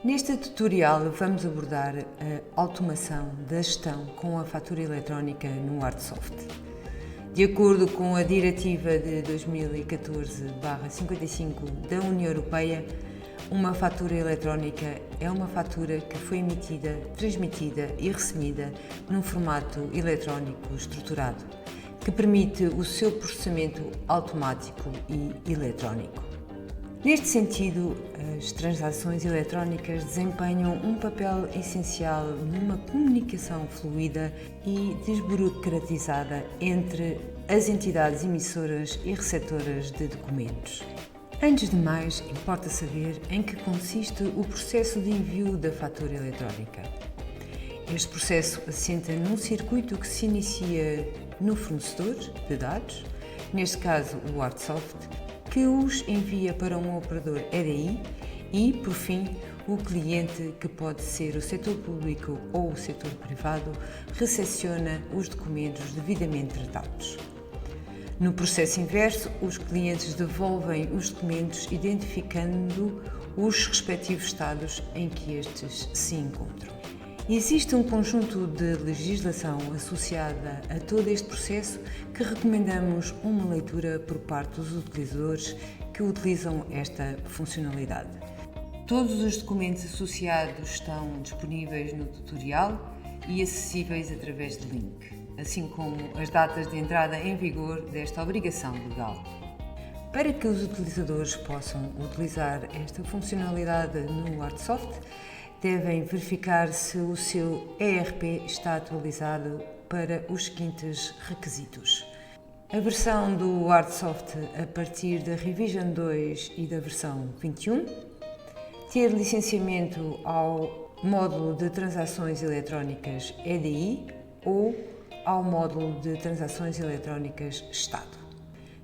Neste tutorial vamos abordar a automação da gestão com a fatura eletrónica no ArtSoft. De acordo com a Diretiva de 2014/55 da União Europeia, uma fatura eletrónica é uma fatura que foi emitida, transmitida e recebida num formato eletrónico estruturado, que permite o seu processamento automático e eletrónico. Neste sentido, as transações eletrónicas desempenham um papel essencial numa comunicação fluida e desburocratizada entre as entidades emissoras e receptoras de documentos. Antes de mais, importa saber em que consiste o processo de envio da fatura eletrónica. Este processo assenta num circuito que se inicia no fornecedor de dados, neste caso o ArtSoft, que os envia para um operador EDI e, por fim, o cliente, que pode ser o setor público ou o setor privado, recepciona os documentos devidamente tratados. No processo inverso, os clientes devolvem os documentos identificando os respectivos estados em que estes se encontram. Existe um conjunto de legislação associada a todo este processo que recomendamos uma leitura por parte dos utilizadores que utilizam esta funcionalidade. Todos os documentos associados estão disponíveis no tutorial e acessíveis através de link, assim como as datas de entrada em vigor desta obrigação legal. Para que os utilizadores possam utilizar esta funcionalidade no ArtSoft, devem verificar se o seu ERP está atualizado para os seguintes requisitos: a versão do ArtSoft a partir da Revision 2 e da versão 21, ter licenciamento ao módulo de transações eletrónicas EDI ou ao módulo de transações eletrónicas Estado.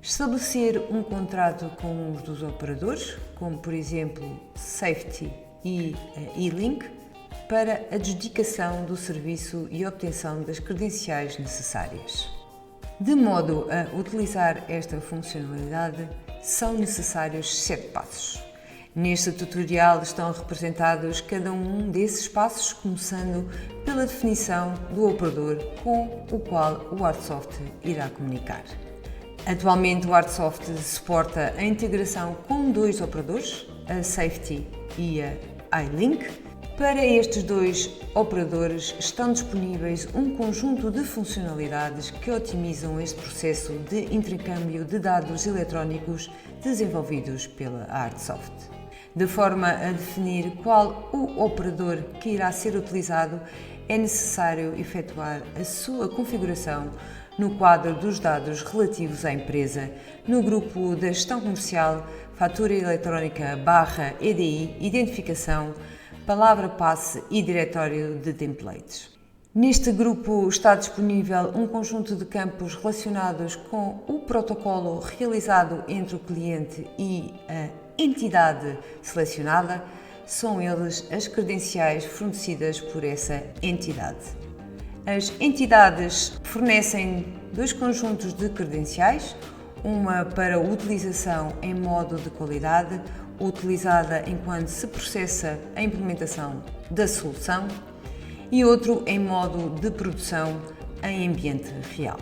Estabelecer um contrato com um dos operadores, como por exemplo Safety e E-Link, para adjudicação do serviço e obtenção das credenciais necessárias. De modo a utilizar esta funcionalidade, são necessários 7 passos. Neste tutorial estão representados cada um desses passos, começando pela definição do operador com o qual o ArtSoft irá comunicar. Atualmente o ArtSoft suporta a integração com 2 operadores, a Safety e a E-Link. Para estes 2 operadores estão disponíveis um conjunto de funcionalidades que otimizam este processo de intercâmbio de dados eletrónicos desenvolvidos pela ArtSoft. De forma a definir qual o operador que irá ser utilizado, é necessário efetuar a sua configuração no quadro dos dados relativos à empresa, no grupo da gestão comercial, fatura eletrónica /EDI, identificação, palavra-passe e diretório de templates. Neste grupo está disponível um conjunto de campos relacionados com o protocolo realizado entre o cliente e a entidade selecionada. São eles as credenciais fornecidas por essa entidade. As entidades fornecem 2 conjuntos de credenciais, uma para utilização em modo de qualidade, utilizada enquanto se processa a implementação da solução, e outro em modo de produção em ambiente real.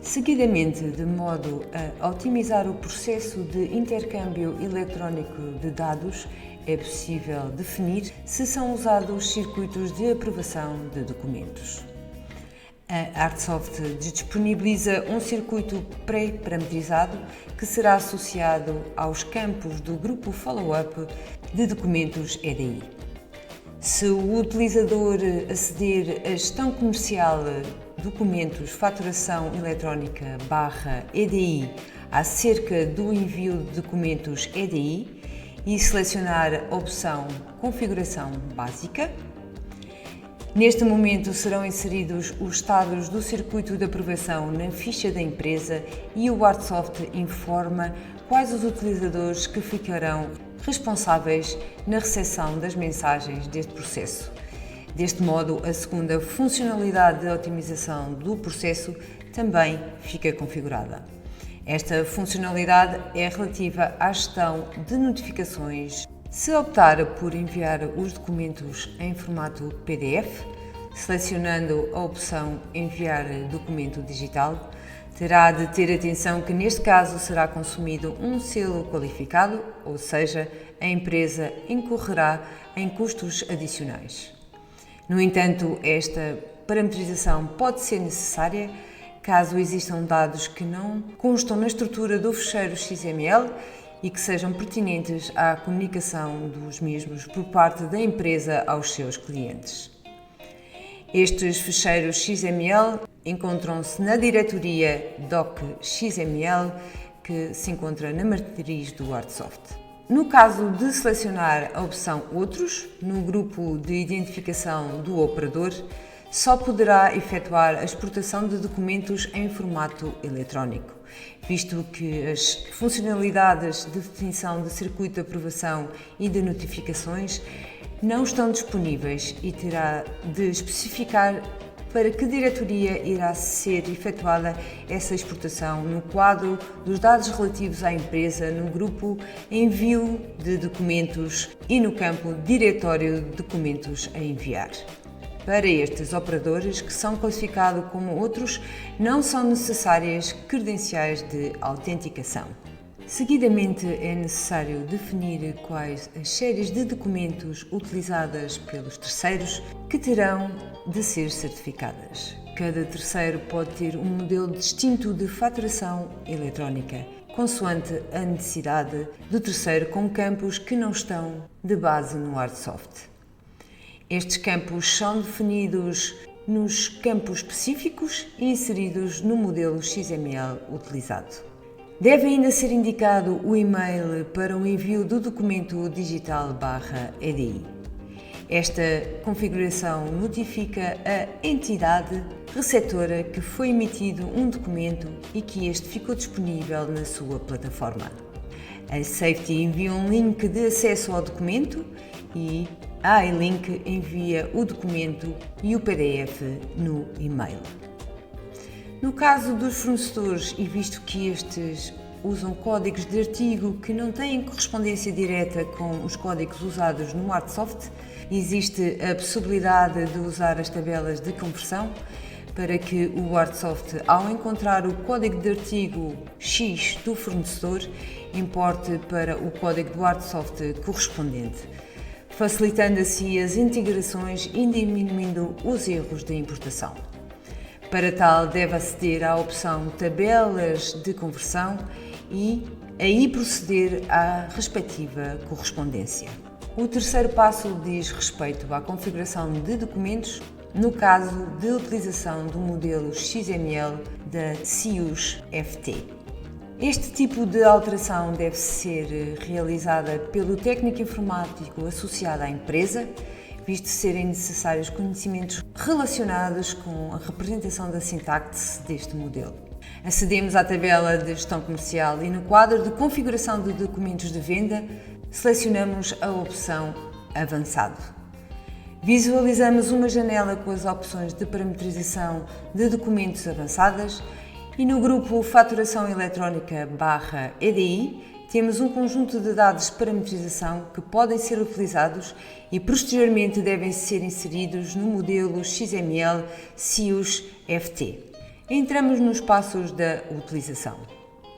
Seguidamente, de modo a otimizar o processo de intercâmbio eletrónico de dados, é possível definir se são usados circuitos de aprovação de documentos. A ArtSoft disponibiliza um circuito pré-parametrizado que será associado aos campos do grupo Follow-up de documentos EDI. Se o utilizador aceder à gestão comercial documentos faturação eletrónica /EDI acerca do envio de documentos EDI e selecionar a opção Configuração Básica, neste momento serão inseridos os estados do circuito de aprovação na ficha da empresa e o ArtSoft informa quais os utilizadores que ficarão responsáveis na recepção das mensagens deste processo. Deste modo, a segunda funcionalidade de otimização do processo também fica configurada. Esta funcionalidade é relativa à gestão de notificações Se optar por enviar os documentos em formato PDF, selecionando a opção Enviar documento digital, terá de ter atenção que neste caso será consumido um selo qualificado, ou seja, a empresa incorrerá em custos adicionais. No entanto, esta parametrização pode ser necessária caso existam dados que não constam na estrutura do ficheiro XML e que sejam pertinentes à comunicação dos mesmos por parte da empresa aos seus clientes. Estes ficheiros XML encontram-se na diretoria doc.xml que se encontra na matriz do Artsoft. No caso de selecionar a opção Outros, no grupo de identificação do operador, só poderá efetuar a exportação de documentos em formato eletrónico, visto que as funcionalidades de definição de circuito de aprovação e de notificações não estão disponíveis e terá de especificar para que diretoria irá ser efetuada essa exportação no quadro dos dados relativos à empresa, no grupo Envio de documentos e no campo Diretório de documentos a enviar. Para estes operadores, que são classificados como outros, não são necessárias credenciais de autenticação. Seguidamente, é necessário definir quais as séries de documentos utilizadas pelos terceiros que terão de ser certificadas. Cada terceiro pode ter um modelo distinto de faturação eletrónica, consoante a necessidade do terceiro, com campos que não estão de base no Artsoft. Estes campos são definidos nos campos específicos e inseridos no modelo XML utilizado. Deve ainda ser indicado o e-mail para o envio do documento digital/EDI. Esta configuração notifica a entidade receptora que foi emitido um documento e que este ficou disponível na sua plataforma. A Safety envia um link de acesso ao documento e a iLink envia o documento e o PDF no e-mail. No caso dos fornecedores, e visto que estes usam códigos de artigo que não têm correspondência direta com os códigos usados no Artsoft, existe a possibilidade de usar as tabelas de conversão para que o Artsoft, ao encontrar o código de artigo X do fornecedor, importe para o código do Artsoft correspondente, facilitando assim as integrações e diminuindo os erros de importação. Para tal, deve aceder à opção Tabelas de conversão e aí proceder à respectiva correspondência. O terceiro passo diz respeito à configuração de documentos no caso de utilização do modelo XML da CIUS-FT. Este tipo de alteração deve ser realizada pelo técnico informático associado à empresa, visto serem necessários conhecimentos relacionados com a representação da sintaxe deste modelo. Acedemos à tabela de gestão comercial e no quadro de configuração de documentos de venda, selecionamos a opção Avançado. Visualizamos uma janela com as opções de parametrização de documentos avançadas e no grupo Faturação Eletrónica/EDI temos um conjunto de dados de parametrização que podem ser utilizados e posteriormente devem ser inseridos no modelo XML CIUS-FT. Entramos nos passos da utilização.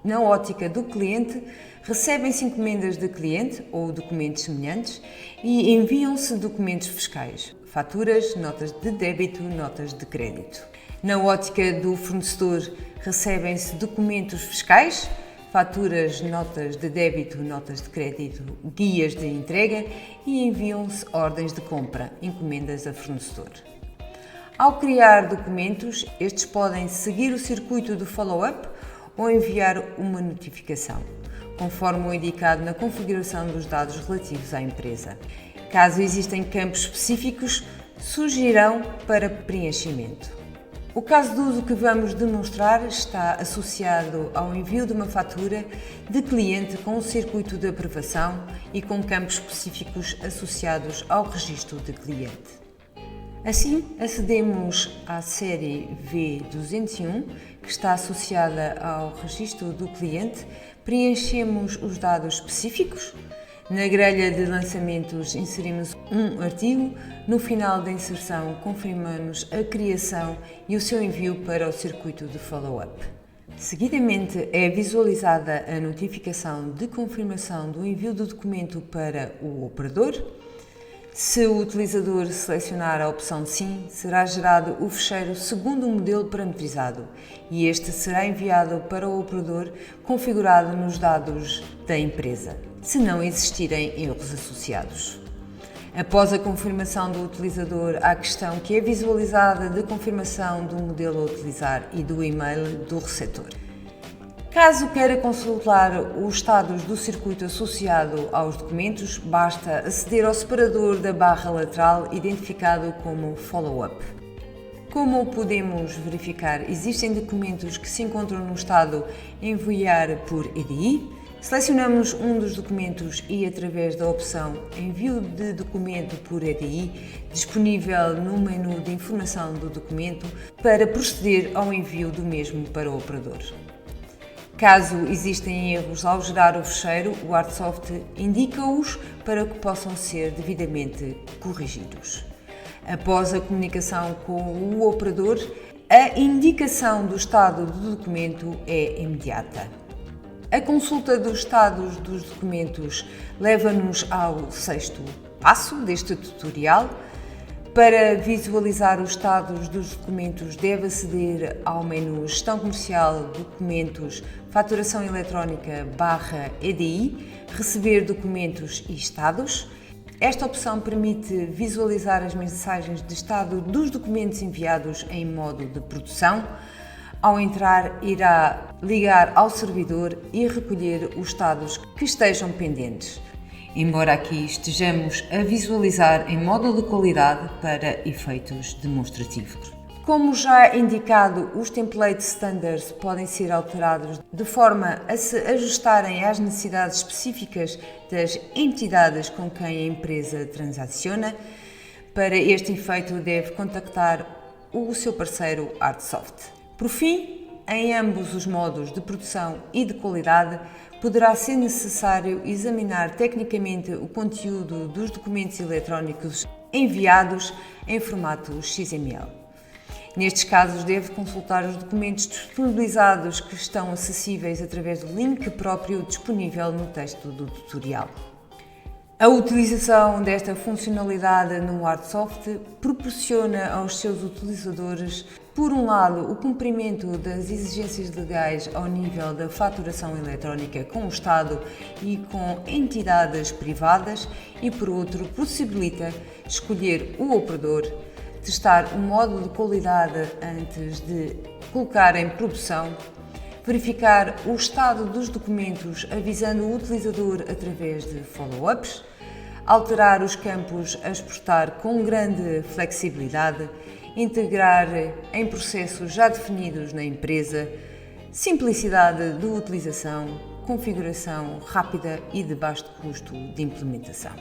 Na ótica do cliente, recebem-se encomendas de cliente ou documentos semelhantes e enviam-se documentos fiscais, faturas, notas de débito, notas de crédito. Na ótica do fornecedor, recebem-se documentos fiscais, faturas, notas de débito, notas de crédito, guias de entrega e enviam-se ordens de compra, encomendas a fornecedor. Ao criar documentos, estes podem seguir o circuito de follow-up ou enviar uma notificação, conforme o indicado na configuração dos dados relativos à empresa. Caso existem campos específicos, surgirão para preenchimento. O caso de uso que vamos demonstrar está associado ao envio de uma fatura de cliente com um circuito de aprovação e com campos específicos associados ao registro de cliente. Assim, acedemos à série V201, que está associada ao registro do cliente, preenchemos os dados específicos, Na grelha de lançamentos inserimos um artigo, no final da inserção confirmamos a criação e o seu envio para o circuito de follow-up. Seguidamente é visualizada a notificação de confirmação do envio do documento para o operador. Se o utilizador selecionar a opção Sim, será gerado o fecheiro segundo o modelo parametrizado e este será enviado para o operador configurado nos dados da empresa, se não existirem erros associados. Após a confirmação do utilizador, há a questão que é visualizada de confirmação do modelo a utilizar e do e-mail do receptor. Caso queira consultar os estados do circuito associado aos documentos, basta aceder ao separador da barra lateral identificado como Follow-up. Como podemos verificar, existem documentos que se encontram no estado Enviar por EDI. Selecionamos um dos documentos e, através da opção Envio de documento por EDI, disponível no menu de informação do documento, para proceder ao envio do mesmo para o operador. Caso existem erros ao gerar o fecheiro, o ArtSoft indica-os para que possam ser devidamente corrigidos. Após a comunicação com o operador, a indicação do estado do documento é imediata. A consulta dos estados dos documentos leva-nos ao 6º passo deste tutorial. Para visualizar os estados dos documentos, deve aceder ao menu Gestão Comercial, Documentos, Faturação Eletrónica /EDI, Receber documentos e estados. Esta opção permite visualizar as mensagens de estado dos documentos enviados em modo de produção. Ao entrar, irá ligar ao servidor e recolher os estados que estejam pendentes. Embora aqui estejamos a visualizar em modo de qualidade para efeitos demonstrativos. Como já indicado, os templates standards podem ser alterados de forma a se ajustarem às necessidades específicas das entidades com quem a empresa transaciona. Para este efeito, deve contactar o seu parceiro ArtSoft. Por fim, em ambos os modos de produção e de qualidade, poderá ser necessário examinar tecnicamente o conteúdo dos documentos eletrónicos enviados em formato XML. Nestes casos, deve consultar os documentos disponibilizados que estão acessíveis através do link próprio disponível no texto do tutorial. A utilização desta funcionalidade no ArtSoft proporciona aos seus utilizadores, por um lado, o cumprimento das exigências legais ao nível da faturação eletrónica com o Estado e com entidades privadas e, por outro, possibilita escolher o operador, testar o modo de qualidade antes de colocar em produção, verificar o estado dos documentos avisando o utilizador através de follow-ups, alterar os campos a exportar com grande flexibilidade, integrar em processos já definidos na empresa, simplicidade de utilização, configuração rápida e de baixo custo de implementação.